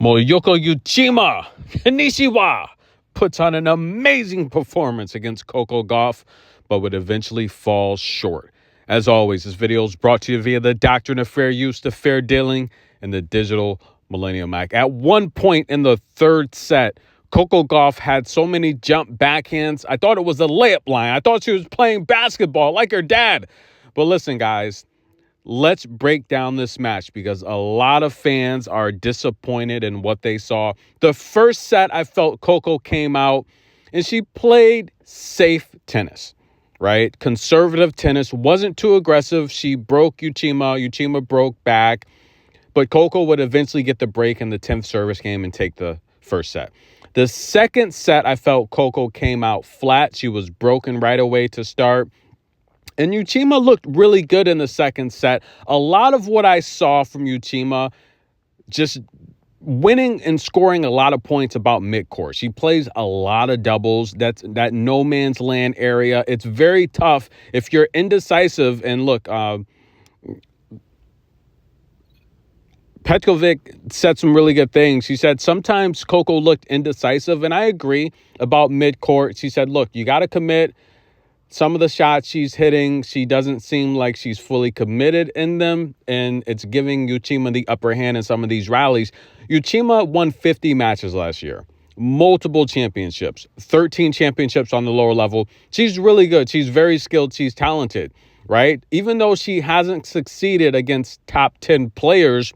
Moyoko Uchima Nishiwa puts on an amazing performance against Coco Gauff, but would eventually fall short. As always, this video is brought to you via the Doctrine of Fair Use, the Fair Dealing, and the Digital Millennium Act. At one point in the third set, Coco Gauff had so many jump backhands. I thought it was a layup line. I thought she was playing basketball like her dad. But listen, guys, let's break down this match because a lot of fans are disappointed in what they saw. The first set, I felt Coco came out and she played safe tennis, right? Conservative tennis, wasn't too aggressive. She broke Uchima. Uchima broke back. But Coco would eventually get the break in the 10th service game and take the first set. The second set, I felt Coco came out flat. She was broken right away to start. And Uchima looked really good in the second set. A lot of what I saw from Uchima, just winning and scoring a lot of points about midcourt. She plays a lot of doubles. That's that no man's land area. It's very tough if you're indecisive. And look, Petkovic said some really good things. She said sometimes Coco looked indecisive, and I agree about midcourt. She said, look, you got to commit. Some of the shots she's hitting, she doesn't seem like she's fully committed in them, and it's giving Uchima the upper hand in some of these rallies. Uchima won 50 matches last year, multiple championships, 13 championships on the lower level. She's really good. She's very skilled. She's talented, right? Even though she hasn't succeeded against top 10 players,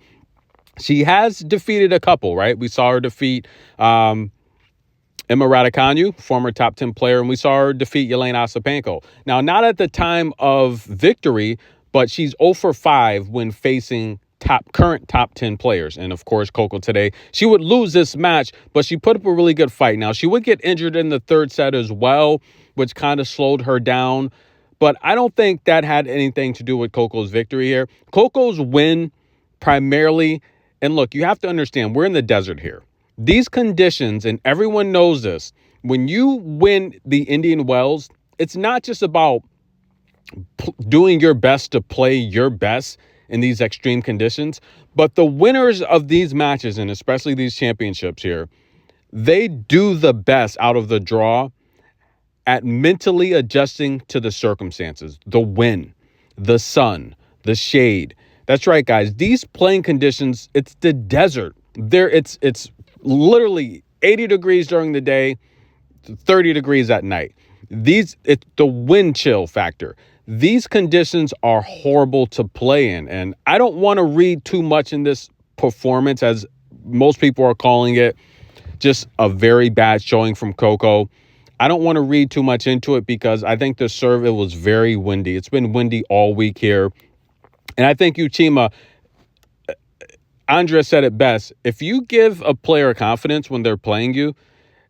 she has defeated a couple, right? We saw her defeat Emma Raducanu, former top 10 player, and we saw her defeat Yelena Ostapenko. Now, not at the time of victory, but she's 0 for 5 when facing current top 10 players. And of course, Coco today, she would lose this match, but she put up a really good fight. Now, she would get injured in the third set as well, which kind of slowed her down. But I don't think that had anything to do with Coco's victory here. Coco's win primarily, and look, you have to understand, we're in the desert here. These conditions, and everyone knows this, when you win the Indian Wells, it's not just about doing your best to play your best in these extreme conditions, but the winners of these matches, and especially these championships here, they do the best out of the draw at mentally adjusting to the circumstances, the wind, the sun, the shade. That's right, guys. These playing conditions, it's the desert. It's literally 80 degrees during the day, 30 degrees at night. It's the wind chill factor. These conditions are horrible to play in. And I don't want to read too much in this performance, as most people are calling it just a very bad showing from Coco. I don't want to read too much into it because I think the serve, it was very windy. It's been windy all week here. And I think Uchima, Andrea said it best. If you give a player confidence when they're playing you,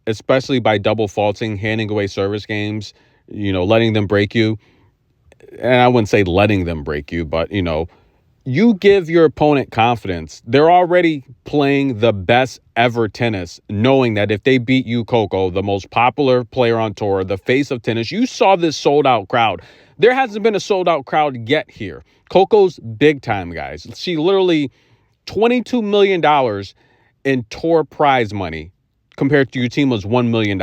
especially by double faulting, handing away service games, letting them break you. And I wouldn't say letting them break you, but, you give your opponent confidence. They're already playing the best ever tennis, knowing that if they beat you, Coco, the most popular player on tour, the face of tennis, you saw this sold out crowd. There hasn't been a sold out crowd yet here. Coco's big time, guys. She literally $22 million in tour prize money compared to Uchima's $1 million.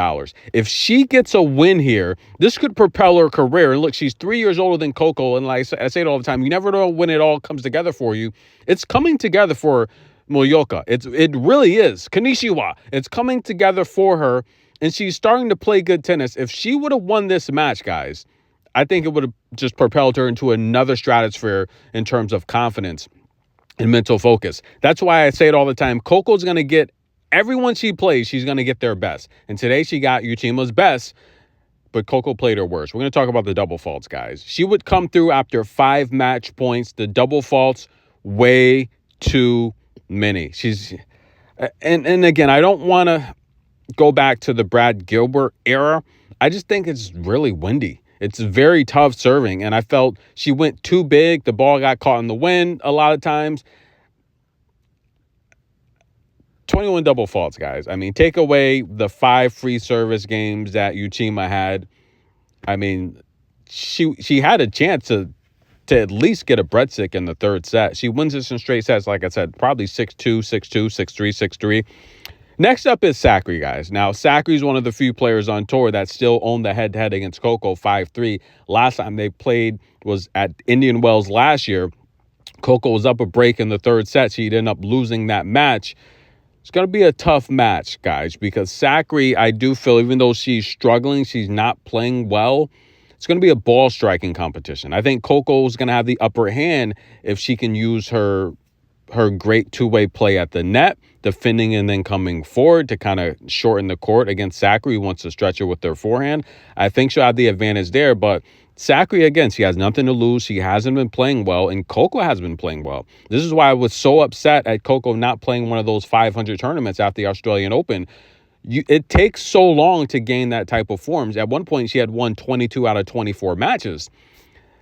If she gets a win here, this could propel her career. And look, she's 3 years older than Coco. And like I say it all the time, you never know when it all comes together for you. It's coming together for Moyoka. It really is. Kanishiwa. It's coming together for her. And she's starting to play good tennis. If she would have won this match, guys, I think it would have just propelled her into another stratosphere in terms of confidence and mental focus. That's why I say it all the time. Coco's going to get everyone she plays, she's going to get their best. And today she got Uchima's best, but Coco played her worst. We're going to talk about the double faults, guys. She would come through after 5 match points. The double faults, way too many. And again, I don't want to go back to the Brad Gilbert era. I just think it's really windy. It's very tough serving, and I felt she went too big. The ball got caught in the wind a lot of times. 21 double faults, guys. I mean, take away the 5 free service games that Uchima had. I mean, she had a chance to to at least get a breadstick in the third set. She wins this in straight sets, like I said, probably 6-2, 6-2, 6-3, 6-3. Next up is Sakkari, guys. Now, Sakkari is one of the few players on tour that still own the head-to-head against Coco 5-3. Last time they played was at Indian Wells last year. Coco was up a break in the third set. She'd end up losing that match. It's going to be a tough match, guys, because Sakkari, I do feel, even though she's struggling, she's not playing well, it's going to be a ball striking competition. I think Coco's going to have the upper hand if she can use her great two-way play at the net, defending and then coming forward to kind of shorten the court against Sakkari, who wants to stretch her with their forehand. I think she'll have the advantage there, but Sakkari, again, she has nothing to lose. She hasn't been playing well, and Coco has been playing well. This is why I was so upset at Coco not playing one of those 500 tournaments after the Australian Open. It takes so long to gain that type of forms. At one point, she had won 22 out of 24 matches.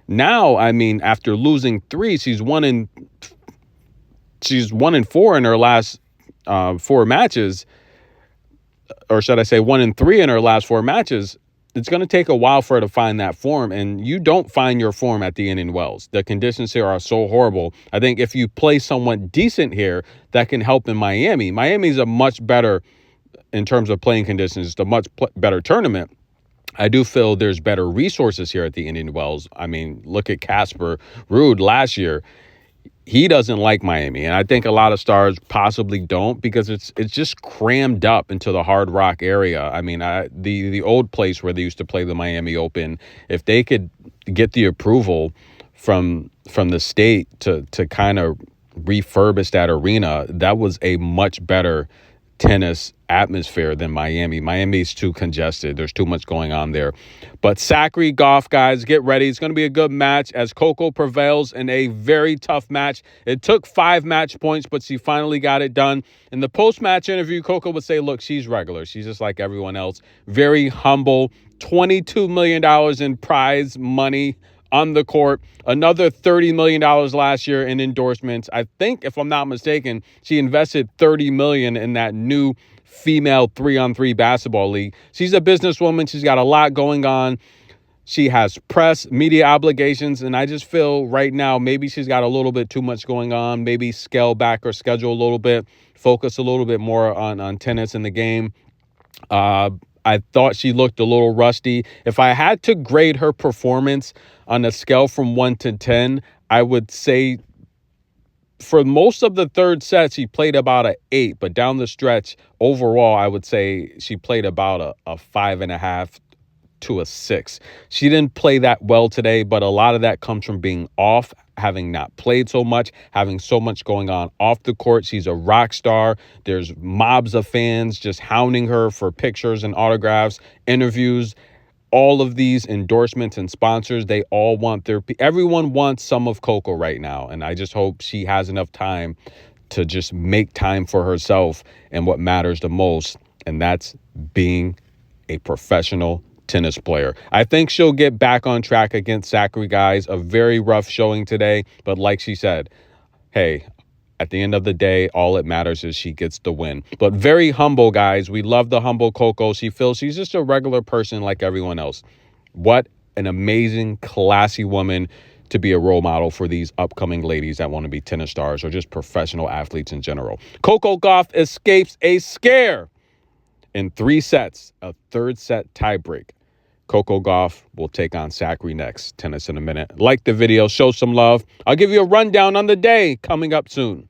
Now, I mean, after losing 3, she's 1-4 in her last 4 matches, or should I say 1-3 in her last 4 matches. It's going to take a while for her to find that form, and you don't find your form at the Indian Wells. The conditions here are so horrible. I think if you play someone decent here, that can help in Miami. Miami's a much better, in terms of playing conditions, it's a much better tournament. I do feel there's better resources here at the Indian Wells. I mean, look at Casper Ruud last year. He doesn't like Miami, and I think a lot of stars possibly don't, because it's just crammed up into the Hard Rock area. I mean, the old place where they used to play the Miami Open, if they could get the approval from the state to kind of refurbish that arena, that was a much better tennis atmosphere than Miami. Miami's too congested. There's too much going on there. But Sakkari, Gauff, guys, get ready. It's going to be a good match as Coco prevails in a very tough match. It took 5 match points, but she finally got it done. In the post-match interview, Coco would say, look, she's regular. She's just like everyone else. Very humble. $22 million in prize money on the court. Another $30 million last year in endorsements. I think, if I'm not mistaken, she invested $30 million in that new female 3-on-3 basketball league. She's a businesswoman. She's got a lot going on. She has press, media obligations, and I just feel right now maybe she's got a little bit too much going on. Maybe scale back her schedule a little bit, focus a little bit more on tennis in the game. I thought she looked a little rusty. If I had to grade her performance on a scale from 1 to 10, I would say for most of the third set, she played about an 8, but down the stretch, overall, I would say she played about a 5.5 to a 6. She didn't play that well today, but a lot of that comes from being off, having not played so much, having so much going on off the court. She's a rock star. There's mobs of fans just hounding her for pictures and autographs, interviews. All of these endorsements and sponsors, they all want everyone wants some of Coco right now. And I just hope she has enough time to just make time for herself and what matters the most. And that's being a professional tennis player. I think she'll get back on track against Sakkari, guys. A very rough showing today. But like she said, hey, at the end of the day, all it matters is she gets the win. But very humble, guys. We love the humble Coco. She feels she's just a regular person like everyone else. What an amazing, classy woman to be a role model for these upcoming ladies that want to be tennis stars or just professional athletes in general. Coco Gauff escapes a scare in 3 sets, a third set tiebreak. Coco Gauff will take on Sakkari next. Tennis in a minute. Like the video, show some love. I'll give you a rundown on the day coming up soon.